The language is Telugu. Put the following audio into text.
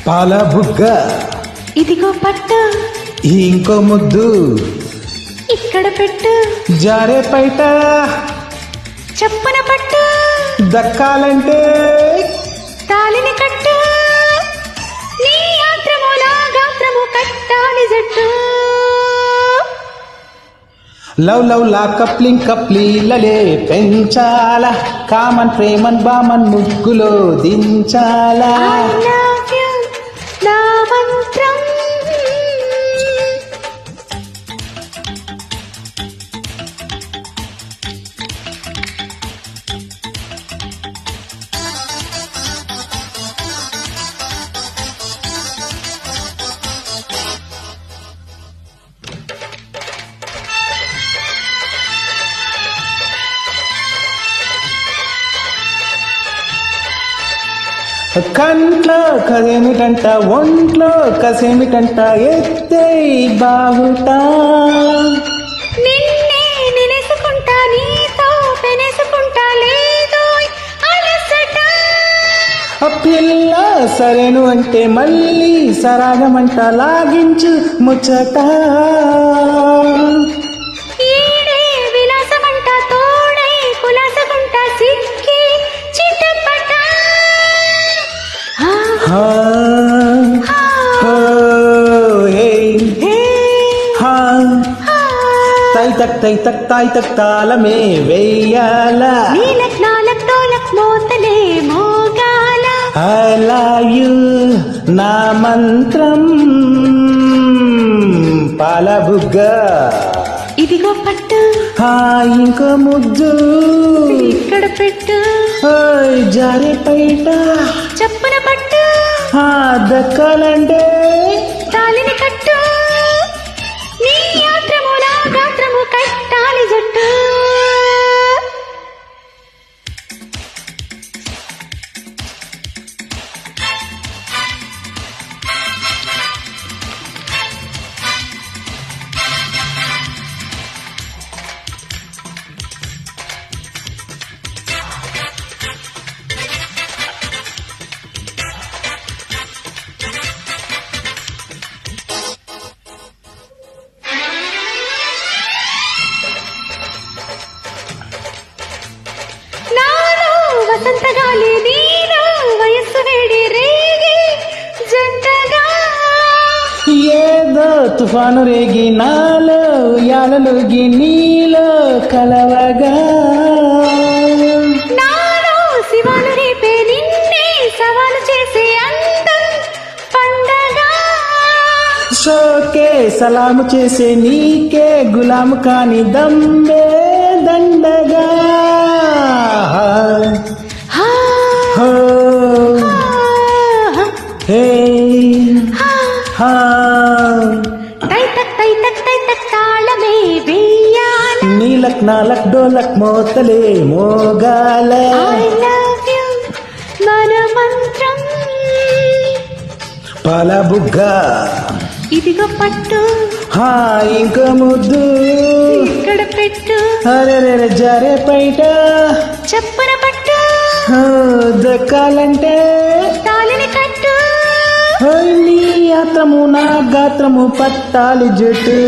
పాల బుగ్గ ఇదిగో పట్టు, ఇంకో ముద్దు ఇక్కడ పెట్టు, జారే పైట చప్పున పట్టు, దక్కాలంటే తాలిని కట్టు, నీ ఆత్రములా గాత్రము కట్టాలి జట్టు. లవ్ లవ్ లా కప్లింగ్ కప్లీలలే పెంచాల, కామన్ ప్రేమన్ బామన్ ముగ్గులో దించాలా. I love you, నా మంత్రం. కంట్లో కదేమిటంట, ఒంట్లో కసేమిటంట, ఎత్తే బాగుటా. నిన్నే నినేసుకుంటా, నీతో పెనేసుకుంటా, లేదో అలసట. ఆ పిల్ల సరేను అంటే మళ్ళీ సరాగమంట, లాగించు ముచ్చట. ఈడే విలాసమంట, తోడై కులాసకుంటా, సిక్కి చిటపట. హా, హో, హే, హా. తై తక్ తాళమే వెయ్యాలా. నీలక్ నాలక్ తోలక్ మోతలే మోగాల. I love you, నా మంత్రం. పాల బుగ్గ ఇదిగో పట్టు, ఇంకో ముద్దు ఇక్కడ పెట్టు, జారే పైట చప్పున పట్టు, దక్కాలంటే తాలిని కట్టు, నీ ఆత్రములా గాత్రము కట్టాలి జట్టు. నాలో వసంత గాలి, నీలో వయస్సు వేడి రేగి జంటగా. ఏదో తుఫాను రేగి నాలో యాలలోగి నీలో కలవగా. నాలో శివాలు రేపే, నిన్నే సవాలు చేసే అందం పండగ. షోకే సలాము చేసే నీకే గులాము కాని దమ్మే దండగా. హా, హో, హా, హే, హా. హా. తై తక్ తాళమే వెయ్యాల. నీలక్ నాలక్ డోలక్ మోతలే మోగాల. I love you, మన మంత్రం. పాల బుగ్గ ఇదిగో పట్టు, ఇంకో ముద్దు ఇక్కడ పెట్టు, అరే జారే పైట చప్పున పట్టు, దక్కాలంటే తాలిని కట్టు, నీ ఆత్రము నా గాత్రము పట్టాలి జట్టు.